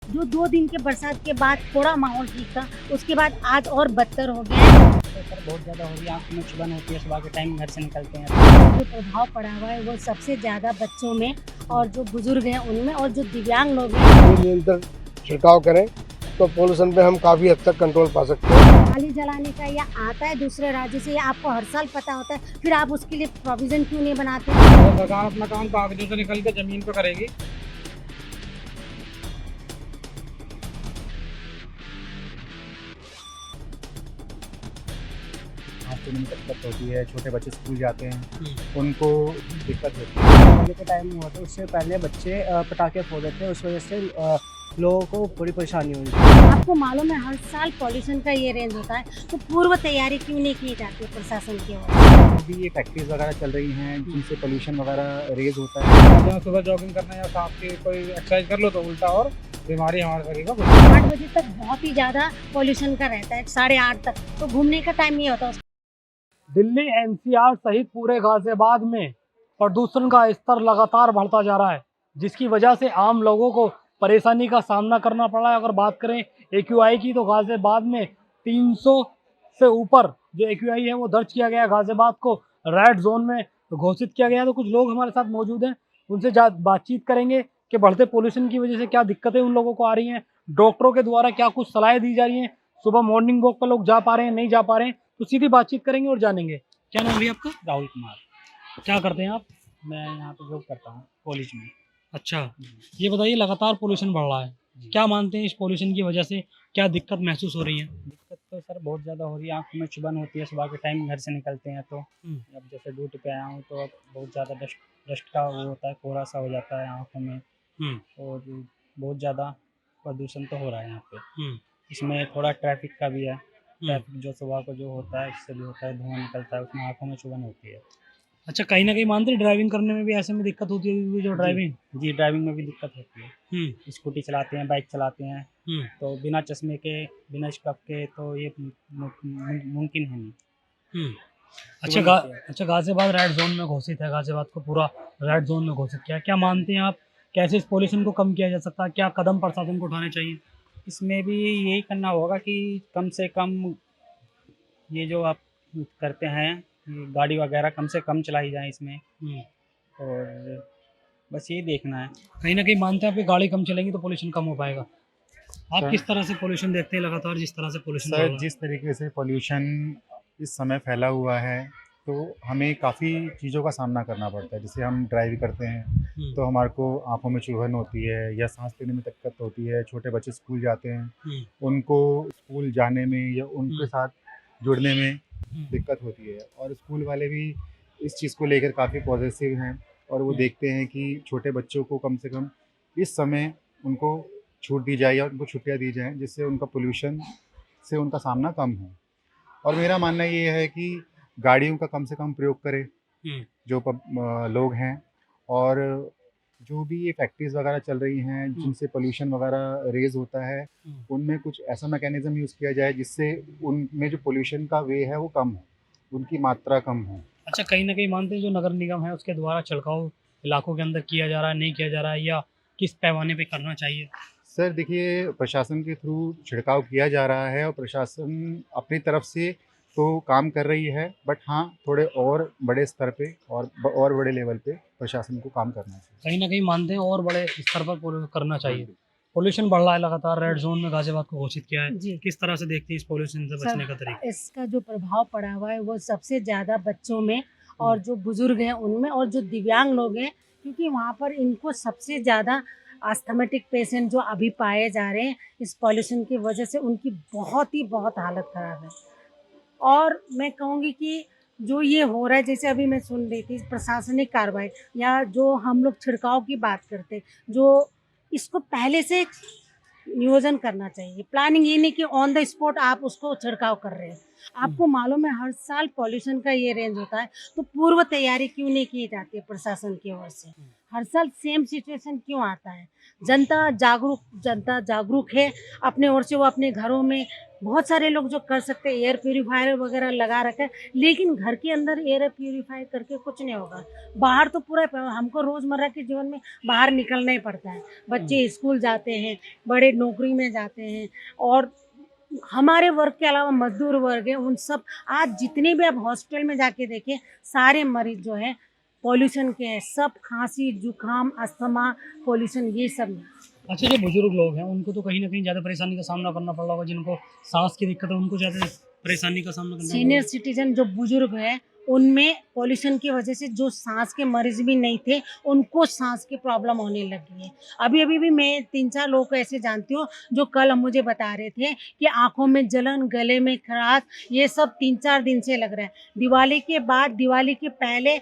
जो 2 दिन के बरसात के बाद थोड़ा माहौल ठीक था, उसके बाद आज और बदतर हो गया है। तो सर बहुत ज़्यादा हो रही है, आँखों में चुभन होती है, सुबह के टाइम घर से निकलते हैं। जो प्रभाव पड़ा हुआ है वो सबसे ज़्यादा बच्चों में और जो बुजुर्ग हैं उनमें और जो दिव्यांग लोग हैं। ये निरंतर छिड़काव करें तो पोल्यूशन पे हम काफ़ी हद तक कंट्रोल पा सकते हैं। पराली जलाने का या आता है दूसरे राज्य से या आपको हर साल पता होता है, फिर आप उसके लिए प्रोविज़न क्यों नहीं बनाते? तो सरकार अपना काम कागजों से निकल के ज़मीन पे करेगी। हाथ में दिक्कत होती है, छोटे बच्चे स्कूल जाते हैं, उनको दिक्कत होती है। पहले के टाइम में हुआ था, उससे पहले बच्चे पटाखे फोड़ देते हैं, उस वजह से लोगों को बड़ी परेशानी हुई थी। आपको मालूम है हर साल पॉल्यूशन का ये रेंज होता है, तो पूर्व तैयारी क्यों नहीं की जाती है प्रशासन की ओर से? जो भी ये फैक्ट्रीज वगैरह चल रही हैं जिनसे पोल्यूशन वगैरह रेज होता है। जहाँ सुबह जॉगिंग करना या सांस की कोई एक्सरसाइज कर लो तो उल्टा और बीमारी हमारे शरीर को 8 बजे तक बहुत ही ज़्यादा पॉल्यूशन का रहता है, 8:30 तक, तो घूमने का टाइम नहीं होता। दिल्ली एनसीआर सहित पूरे गाजियाबाद में प्रदूषण का स्तर लगातार बढ़ता जा रहा है, जिसकी वजह से आम लोगों को परेशानी का सामना करना पड़ रहा है। अगर बात करें एक्यूआई की, तो गाजियाबाद में 300 से ऊपर जो एक्यूआई है वो दर्ज किया गया है। गाजियाबाद को रेड जोन में घोषित किया गया है। तो कुछ लोग हमारे साथ मौजूद हैं, उनसे बातचीत करेंगे कि बढ़ते पोल्यूशन की वजह से क्या दिक्कतें उन लोगों को आ रही हैं, डॉक्टरों के द्वारा क्या कुछ सलाहें दी जा रही हैं, सुबह मॉर्निंग वॉक पर लोग जा पा रहे हैं नहीं जा पा रहे हैं। तो सीधी बातचीत करेंगे और जानेंगे। क्या नाम है आपका? राहुल कुमार। क्या करते हैं आप? मैं यहाँ पे जॉब करता हूँ कॉलेज में। अच्छा, ये बताइए लगातार पोल्यूशन बढ़ रहा है, क्या मानते हैं इस पोल्यूशन की वजह से क्या दिक्कत महसूस हो रही है? दिक्कत तो सर बहुत ज़्यादा हो रही है, आँखों में चुभन होती है, सुबह के टाइम घर से निकलते हैं तो अब जैसे ड्यूटी पे आया हूँ तो अब बहुत ज़्यादा डस्ट डस्ट का वो होता है, कोहरा सा हो जाता है आँखों में। और बहुत ज़्यादा प्रदूषण तो हो रहा है यहाँ पे। इसमें थोड़ा ट्रैफिक का भी है, ट्रैफिक जो सुबह को जो होता है उससे भी होता है, धुआं निकलता है, उसमें आँखों में चुभन होती है। अच्छा, कहीं ना कहीं मानते हैं ड्राइविंग करने में भी ऐसे में दिक्कत होती है, जो ड्राइविंग जी ड्राइविंग में भी दिक्कत होती है। स्कूटी चलाते हैं, बाइक चलाते हैं तो बिना चश्मे के, बिना स्कर्फ के तो ये मुमकिन है नहीं। अच्छा अच्छा, गाजियाबाद रेड जोन में घोषित है, गाजियाबाद को पूरा रेड जोन में घोषित किया। क्या मानते हैं आप, कैसे इस पोल्यूशन को कम किया जा सकता है, क्या कदम प्रशासन को उठाने चाहिए? इसमें भी यही करना होगा कि कम से कम ये जो आप करते हैं, ये गाड़ी वगैरह कम से कम चलाई जाए इसमें। और बस ये देखना है। कहीं ना कहीं मानते हैं आप कि गाड़ी कम चलेंगी तो पोल्यूशन कम हो पाएगा। आप किस तरह से पोल्यूशन देखते हैं लगातार, जिस तरह से पोल्यूशन बढ़ रहा सर है? जिस तरीके से पोल्यूशन इस समय फैला हुआ है तो हमें काफ़ी चीज़ों का सामना करना पड़ता है। जैसे हम ड्राइव करते हैं तो हमारे को आँखों में चुभन होती है या सांस लेने में दिक्कत होती है। छोटे बच्चे स्कूल जाते हैं, उनको स्कूल जाने में या उनके साथ जुड़ने में दिक्कत होती है। और स्कूल वाले भी इस चीज़ को लेकर काफ़ी पॉजिटिव हैं और वो देखते हैं कि छोटे बच्चों को कम से कम इस समय उनको छूट दी जाए या उनको छुट्टियाँ दी जाएँ, जिससे उनका पोल्यूशन से उनका सामना कम हो। और मेरा मानना ये है कि गाड़ियों का कम से कम प्रयोग करें जो लोग हैं। और जो भी ये फैक्ट्रीज वगैरह चल रही हैं जिनसे पोल्यूशन वगैरह रेज होता है, उनमें कुछ ऐसा मैकेनिज्म यूज़ किया जाए जिससे उनमें जो पोल्यूशन का वे है वो कम हो, उनकी मात्रा कम हो। अच्छा, कहीं ना कहीं मानते हैं जो नगर निगम है उसके द्वारा छिड़काव इलाकों के अंदर किया जा रहा है नहीं किया जा रहा है, या किस पैमाने पे करना चाहिए? सर देखिए, प्रशासन के थ्रू छिड़काव किया जा रहा है और प्रशासन अपनी तरफ से तो काम कर रही है, बट हाँ थोड़े और बड़े स्तर पे और बड़े लेवल पे प्रशासन को काम करना चाहिए। कहीं ना कहीं मानते हैं और बड़े स्तर पर करना चाहिए। पोल्यूशन बढ़ रहा है लगातार, रेड जोन में गाजियाबाद को घोषित किया है, जी। किस तरह से देखते हैं इस पोल्यूशन से बचने का तरीका? इसका जो प्रभाव पड़ा हुआ है वो सबसे ज़्यादा बच्चों में और जो बुजुर्ग हैं उनमें और जो दिव्यांग लोग हैं, क्योंकि वहाँ पर इनको सबसे ज़्यादा अस्थमेटिक पेशेंट जो अभी पाए जा रहे हैं इस पॉल्यूशन की वजह से, उनकी बहुत हालत ख़राब है। और मैं कहूँगी कि जो ये हो रहा है, जैसे अभी मैं सुन रही थी प्रशासनिक कार्रवाई या जो हम लोग छिड़काव की बात करते, जो इसको पहले से नियोजन करना चाहिए। प्लानिंग ये नहीं कि ऑन द स्पॉट आप उसको छिड़काव कर रहे हैं। आपको मालूम है हर साल पॉल्यूशन का ये रेंज होता है, तो पूर्व तैयारी क्यों नहीं की जाती है प्रशासन की ओर से? हर साल सेम सिचुएशन क्यों आता है? जनता जागरूक है, अपने ओर से वो अपने घरों में बहुत सारे लोग जो कर सकते हैं एयर प्यूरीफायर वगैरह लगा रखा है, लेकिन घर के अंदर एयर प्यूरीफाई करके कुछ नहीं होगा। बाहर तो पूरा हमको रोज़मर्रा के जीवन में बाहर निकलना ही पड़ता है। बच्चे स्कूल जाते हैं, बड़े नौकरी में जाते हैं, और हमारे वर्ग के अलावा मजदूर वर्ग है, उन सब आज जितने भी आप हॉस्पिटल में जाके देखें, सारे मरीज जो है पॉल्यूशन के हैं। सब खांसी, जुकाम, अस्थमा, पॉल्यूशन ये सब है। अच्छा, जो बुजुर्ग लोग हैं उनको तो कहीं ना कहीं ज़्यादा परेशानी का सामना करना पड़ रहा होगा, जिनको सांस की दिक्कत है उनको ज़्यादा परेशानी का सामना करना सीनियर सिटीजन जो बुजुर्ग है, उनमें पॉल्यूशन की वजह से जो सांस के मरीज भी नहीं थे, उनको सांस की प्रॉब्लम होने लगी है। अभी अभी भी मैं 3-4 लोग को ऐसे जानती हूँ जो कल मुझे बता रहे थे कि आंखों में जलन, गले में खराश, ये सब 3-4 दिन से लग रहा है। दिवाली के बाद, दिवाली के पहले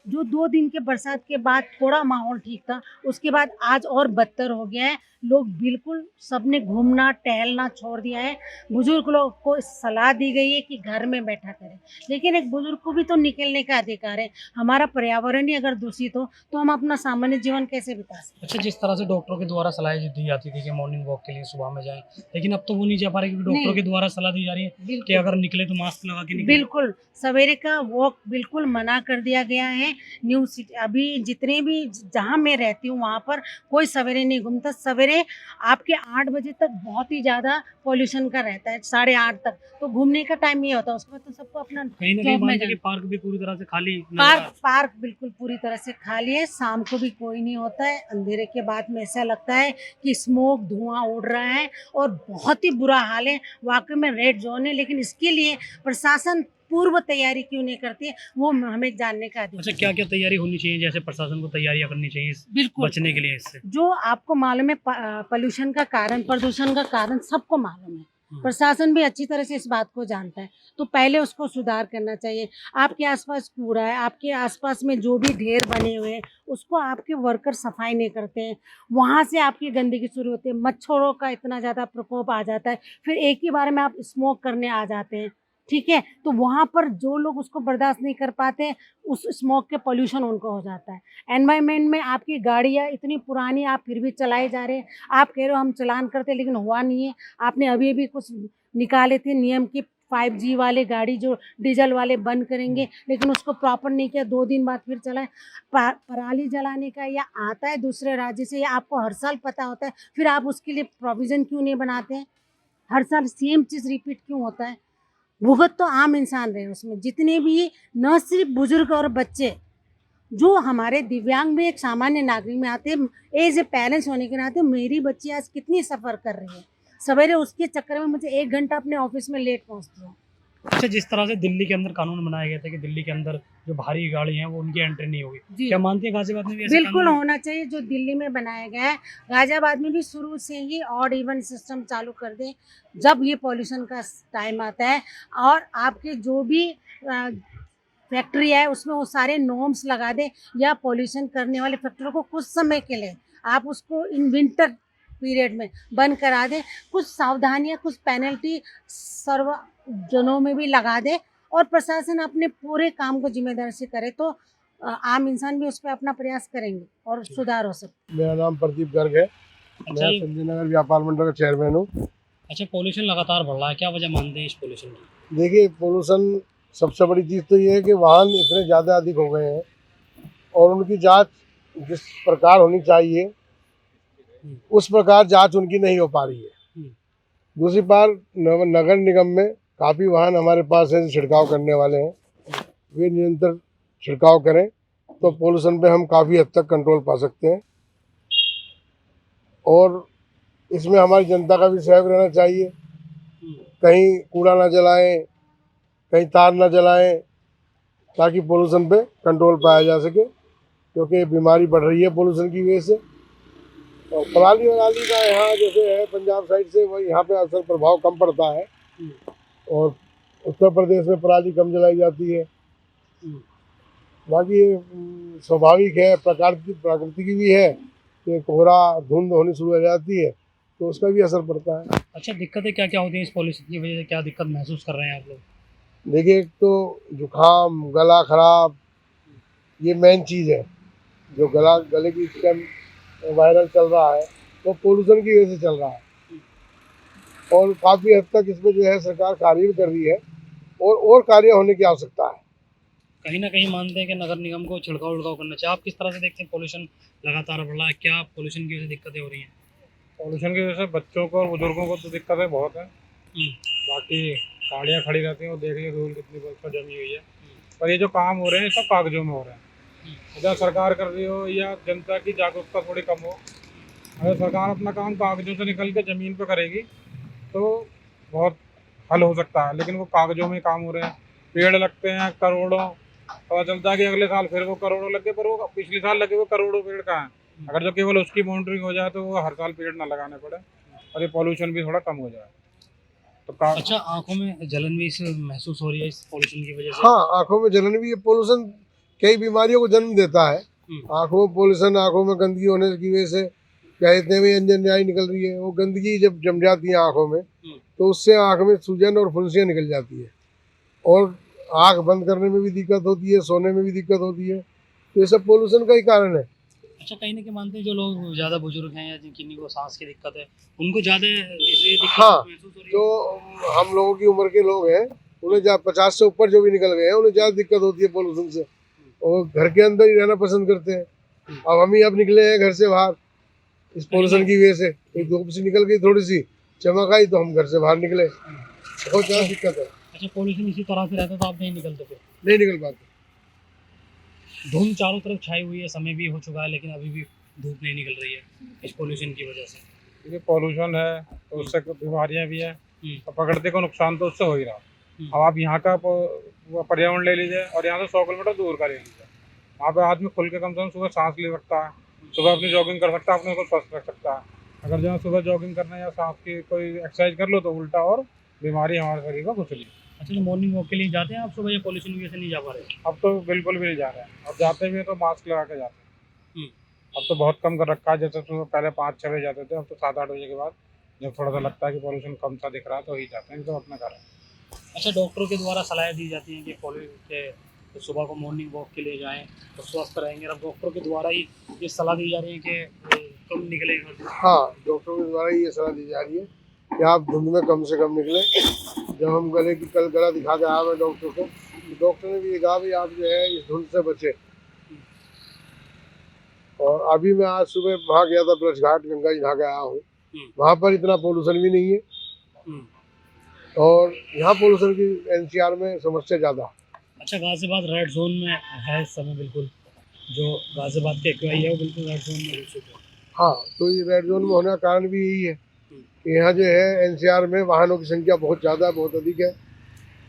जो 2 दिन के बरसात के बाद थोड़ा माहौल ठीक था, उसके बाद आज और बदतर हो गया है। लोग बिल्कुल सबने घूमना टहलना छोड़ दिया है। बुजुर्ग लोग को सलाह दी गई है कि घर में बैठा करें, लेकिन एक बुजुर्ग को भी तो निकलने का अधिकार है। हमारा पर्यावरण ही अगर दूषित हो तो हम अपना सामान्य जीवन कैसे बिता सकते? अच्छा, जिस तरह से डॉक्टरों के द्वारा सलाह दी जाती थी कि मॉर्निंग वॉक के लिए सुबह में जाएं, लेकिन अब तो वो नहीं जा पा रहे क्योंकि डॉक्टरों के द्वारा सलाह दी जा रही है कि अगर निकले तो मास्क लगा के निकले। बिल्कुल, सवेरे का वॉक बिल्कुल मना कर दिया गया है। न्यू सिटी अभी जितने भी जहाँ मैं रहती हूँ वहाँ पर कोई सवेरे नहीं घूमता। सवेरे आपके 8 बजे तक बहुत ही ज़्यादा पॉल्यूशन का रहता है, 8:30 तक तो घूमने का टाइम ये होता है। उसके बाद तो सबको अपना कहीं ना जॉब में कहीं जाना। पार्क भी पूरी तरह से खाली नजर आ रहा है। पार्क बिल्कुल पूरी तरह से खाली है। शाम को भी कोई नहीं होता है। अंधेरे के बाद में ऐसा लगता है कि स्मोक, धुआं उड़ रहा है और बहुत ही बुरा हाल है। वाकई में रेड जोन है, लेकिन इसके लिए प्रशासन पूर्व तैयारी क्यों नहीं करती है, वो हमें जानने का अधिकार अच्छा, है। क्या क्या तैयारी होनी चाहिए, जैसे प्रशासन को तैयारियां करनी चाहिए बिल्कुल बचने के लिए इससे? जो आपको मालूम है पोल्यूशन का कारण, प्रदूषण का कारण सबको मालूम है। प्रशासन भी अच्छी तरह से इस बात को जानता है, तो पहले उसको सुधार करना चाहिए। आपके आसपास कूड़ा है, आपके आसपास में जो भी ढेर बने हुए हैं, उसको आपके वर्कर सफाई नहीं करते हैं, वहाँ से आपकी गंदगी शुरू होती है। मच्छरों का इतना ज़्यादा प्रकोप आ जाता है, फिर एक ही बार में आप स्मोक करने आ जाते हैं, ठीक है? तो वहाँ पर जो लोग उसको बर्दाश्त नहीं कर पाते, उस स्मोक के पॉल्यूशन उनको हो जाता है। एनवायरनमेंट में आपकी गाड़ियाँ इतनी पुरानी आप फिर भी चलाए जा रहे हैं। आप कह रहे हो हम चालान करते, लेकिन हुआ नहीं है। आपने अभी कुछ निकाले थे नियम की 5G वाले गाड़ी जो डीजल वाले बंद करेंगे, लेकिन उसको प्रॉपर नहीं किया। 2 दिन बाद फिर चलाए। पराली जलाने का या आता है दूसरे राज्य से, या आपको हर साल पता होता है, फिर आप उसके लिए प्रोविज़न क्यों नहीं बनाते हैं? हर साल सेम चीज़ रिपीट क्यों होता है? भुगत तो आम इंसान रहे उसमें, जितने भी, न सिर्फ बुजुर्ग और बच्चे, जो हमारे दिव्यांग भी एक सामान्य नागरिक में आते हैं। एज ए पेरेंट्स होने के नाते मेरी बच्ची आज कितनी सफ़र कर रही है, सवेरे उसके चक्कर में मुझे 1 घंटा अपने ऑफिस में लेट पहुंचती हूँ। अच्छा, जिस तरह से दिल्ली के अंदर कानून बनाया गया था कि दिल्ली के अंदर जो भारी गाड़ी हैं वो उनकी एंट्री नहीं होगी, जी। क्या मानते हैं गाजियाबाद में भी ऐसे बिल्कुल कानून? होना चाहिए जो दिल्ली में बनाया गया है। गाजियाबाद में भी शुरू से ही ऑड इवन सिस्टम चालू कर दें जब ये पॉल्यूशन का टाइम आता है, और आपके जो भी फैक्ट्री है उसमें वो सारे नॉर्म्स लगा दें, या पॉल्यूशन करने वाले फैक्ट्रियों को कुछ समय के लिए आप उसको इन विंटर पीरियड में बंद करा दें। कुछ सावधानियां, कुछ पेनल्टी सर्वजनों में भी लगा दे, और प्रशासन अपने पूरे काम को जिम्मेदारी से करे, तो आम इंसान भी उस पर अपना प्रयास करेंगे और सुधार हो सकता है। मेरा नाम प्रदीप गर्ग है। अच्छा, मैं संजय नगर व्यापार मंडल का चेयरमैन हूँ। अच्छा, पॉल्यूशन लगातार बढ़ रहा है, क्या वजह मानते हैं इस पॉल्यूशन की? देखिए, पोल्यूशन सबसे बड़ी चीज़ तो ये है कि वाहन इतने ज़्यादा अधिक हो गए हैं, और उनकी जांच जिस प्रकार होनी चाहिए उस प्रकार जांच उनकी नहीं हो पा रही है। दूसरी बात, नगर निगम में काफ़ी वाहन हमारे पास हैं जो छिड़काव करने वाले हैं, वे निरंतर छिड़काव करें तो पोल्यूशन पे हम काफ़ी हद तक कंट्रोल पा सकते हैं। और इसमें हमारी जनता का भी सहयोग रहना चाहिए। कहीं कूड़ा ना जलाएं, कहीं तार ना जलाएं, ताकि पोल्यूशन पे कंट्रोल पाया जा सके, क्योंकि बीमारी बढ़ रही है पोल्यूशन की वजह से। और पराली वराली का यहाँ जैसे है पंजाब साइड से, वही यहाँ पे असर प्रभाव कम पड़ता है, और उत्तर प्रदेश में पराली कम जलाई जाती है। बाकी ये स्वाभाविक है, प्रकृति की भी है कि कोहरा धुंध होनी शुरू हो जाती है, तो उसका भी असर पड़ता है। अच्छा, दिक्कतें क्या क्या होती हैं इस पॉल्यूशन की वजह से, क्या दिक्कत महसूस कर रहे हैं आप लोग? देखिए, एक तो जुकाम, गला खराब, ये मेन चीज़ है। जो गले की स्टेम वायरल चल रहा है वो पोल्यूशन की वजह से चल रहा है, और काफ़ी हद तक इसमें जो है सरकार कार्य भी कर रही है, और कार्य होने की आवश्यकता है। कहीं ना कहीं मानते हैं कि नगर निगम को छिड़काव उड़काव करना चाहिए। आप किस तरह से देखते हैं पोल्यूशन लगातार बढ़ रहा है, क्या पोल्यूशन की वजह से दिक्कतें हो रही हैं? पॉल्यूशन की वजह से बच्चों को और बुजुर्गों को तो दिक्कतें बहुत हैं। बाकी गाड़ियाँ खड़ी रहती हैं, वो देख रही धूल कितनी बर्फ जमी हुई है। पर ये जो काम हो रहे हैं सब कागजों में हो रहे हैं। अगर सरकार कर रही हो या जनता की जागरूकता थोड़ी कम हो, अगर सरकार अपना काम कागजों से निकल के ज़मीन पे करेगी तो बहुत हल हो सकता है, लेकिन वो कागजों में काम हो रहे हैं। पेड़ लगते हैं करोड़ों, पता चलता है कि अगले साल फिर वो करोड़ों लगे, पर वो पिछले साल लगे हुए करोड़ों पेड़ कहाँ हैं। अगर जो केवल उसकी मॉनिटरिंग हो जाए तो वो हर साल पेड़ ना लगाने पड़े और ये पॉल्यूशन भी थोड़ा कम हो जाए तो अच्छा, आंखों में जलन भी इस महसूस हो रही है इस पोल्यूशन की वजह से? हाँ, आँखों में जलन भी, ये पोल्यूशन कई बीमारियों को जन्म देता है। आँखों में पोल्यूशन, आँखों में गंदगी होने की वजह से क्या इतने भी अंजन न्याय निकल रही है, वो गंदगी जब जम जाती है आँखों में तो उससे आँख में सूजन और फुंसियाँ निकल जाती है, और आँख बंद करने में भी दिक्कत होती है, सोने में भी दिक्कत होती है। तो ये सब पोल्यूशन का ही कारण है। अच्छा, कहीं ना कहीं मानते हैं जो लोग ज़्यादा बुजुर्ग हैं या जिनको सांस की दिक्कत है, उनको ज़्यादा इसलिए दिक्कत हाँ, महसूस हो रही है? जो हम लोगों की उम्र के लोग हैं उन्हें 50 से ऊपर जो भी निकल गए हैं उन्हें ज़्यादा दिक्कत होती है पोल्यूशन से, और घर के अंदर ही रहना पसंद करते हैं। अब हम ही अब निकले हैं घर से बाहर इस पोल्यूशन की वजह से, एक धूप से निकल गई, थोड़ी सी चमक आई तो हम घर से बाहर निकले, बहुत ज़्यादा दिक्कत है। अच्छा, पोल्यूशन इसी तरह से रहता तो आप नहीं निकलते फिर? नहीं निकल पाते। धुंध चारों तरफ छाई हुई है, समय भी हो चुका है लेकिन अभी भी धूप नहीं निकल रही है इस पोल्यूशन की वजह से। क्योंकि पॉल्यूशन है तो उससे बीमारियाँ भी हैं और प्रकृति को नुकसान तो उससे हो ही रहा। अब आप यहाँ का वो पर्यावरण ले लीजिए और यहाँ से 100 किलोमीटर दूर का ले लीजिए, वहाँ पे आदमी खुल के कम से कम सुबह सांस ले सकता है, सुबह अपनी जॉगिंग कर सकता है, अपने को स्वस्थ रख सकता है। अगर जहाँ सुबह जॉगिंग करना या सांस की कोई एक्सरसाइज कर लो तो उल्टा और बीमारी हमारे शरीर को घुस रही है। अच्छा, तो मॉर्निंग वॉक के लिए जाते हैं आप सुबह या पोल्यूशन की वजह से नहीं जा पा रहे? अब तो बिल्कुल भी नहीं जा रहे हैं, अब जाते भी हैं तो मास्क लगा के जाते हैं। अब तो बहुत कम कर रखा है, जैसे सुबह पहले 5-6 बजे जाते थे, अब तो 7-8 बजे के बाद जब थोड़ा सा लगता है कि पॉल्यूशन कम सा दिख रहा है तो ही जाते हैं, तो अपना घर है। अच्छा, डॉक्टरों के द्वारा सलाह दी जाती है कि तो सुबह को मॉर्निंग वॉक के लिए जाएं तो स्वस्थ रहेंगे। अब डॉक्टरों के द्वारा ही ये सलाह दी जा रही है कि कम निकलेगा। हाँ, डॉक्टरों के द्वारा ये सलाह दी जा रही है कि आप धुंध में कम से कम निकलें। जब हम कल गला दिखा के आया मैं डॉक्टर को, तो डॉक्टर ने भी ये कहा भाई आप जो है इस धुंध से बचें। और अभी मैं आज सुबह वहाँ गया था, ब्रज घाट गंगा जी नहा के आया हूँ, वहाँ पर इतना पोल्यूशन भी नहीं है, और यहाँ पोल्यूशन की एनसीआर में समस्या ज़्यादा। अच्छा, गाजियाबाद रेड जोन में है इस समय, बिल्कुल जो गाजियाबाद के एक्वाई है वो बिल्कुल रेड जोन में घुस चुके हैं। हाँ, तो ये रेड जोन में होने का कारण भी यही है कि यहाँ जो है एनसीआर में वाहनों की संख्या बहुत ज़्यादा, बहुत अधिक है,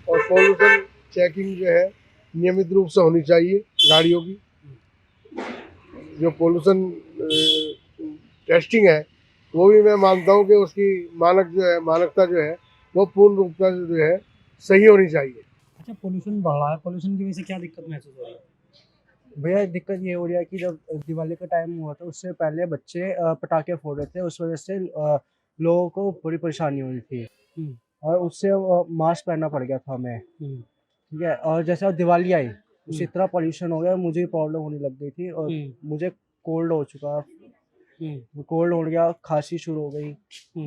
और पोल्यूशन चेकिंग जो है नियमित रूप से होनी चाहिए गाड़ियों की। जो पोल्यूशन टेस्टिंग है वो भी मैं मानता हूँ कि उसकी मानकता जो है वो पूर्ण रूप से जो है सही होनी चाहिए। अच्छा, पोल्यूशन बढ़ रहा है, पोल्यूशन की वजह से क्या दिक्कत महसूस हो रही है? भैया दिक्कत ये हो रही है कि जब दिवाली का टाइम हुआ था उससे पहले बच्चे पटाखे फोड़ रहे थे, उस वजह से लोगों को बड़ी परेशानी हो रही थी, और उससे मास्क पहनना पड़ गया था हमें। ठीक है, और जैसे अब दिवाली आई उससे इतना पॉल्यूशन हो गया, मुझे प्रॉब्लम होने लग गई थी, और मुझे कोल्ड हो चुका, कोल्ड हो गया, खांसी शुरू हो गई,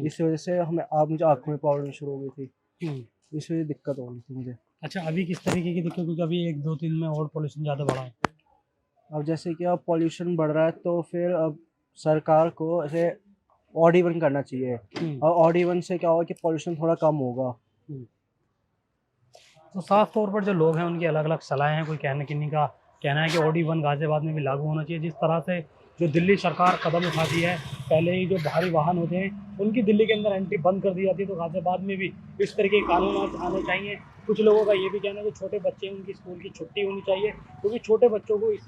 इस वजह से मुझे आँखों में प्रॉब्लम शुरू हो गई थी, इस वजह से दिक्कत हो रही थी मुझे। अच्छा, अभी किस तरीके की दिक्कत, क्योंकि अभी 1-2 दिन में और पोल्यूशन ज़्यादा बढ़ा है? अब जैसे कि अब पॉल्यूशन बढ़ रहा है तो फिर अब सरकार को ऐसे ऑड इवन करना चाहिए, और ऑड इवन से क्या होगा कि पॉल्यूशन थोड़ा कम होगा। तो साफ तौर पर जो लोग हैं उनकी अलग अलग सलाहें हैं। कोई किन्हीं का कहना है कि ऑड इवन गाजियाबाद में भी लागू होना चाहिए। जिस तरह से जो दिल्ली सरकार कदम उठाती है, पहले ही जो भारी वाहन होते हैं उनकी दिल्ली के अंदर एंट्री बंद कर दी जाती है, तो गाजियाबाद में भी इस तरह के कानून आने चाहिए। कुछ लोगों का ये भी कहना है कि छोटे बच्चे हैं उनकी स्कूल की छुट्टी होनी चाहिए, क्योंकि छोटे बच्चों को इस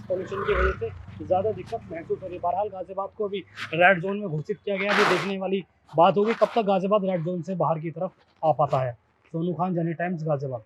पॉल्यूशन की वजह से ज़्यादा दिक्कत महसूस हो रही है। बहरहाल गाजियाबाद को अभी रेड जोन में घोषित किया गया है, जो देखने वाली बात होगी कब तक गाजियाबाद रेड जोन से बाहर की तरफ आ पाता है। सोनू खान, जनी टाइम्स, गाजियाबाद।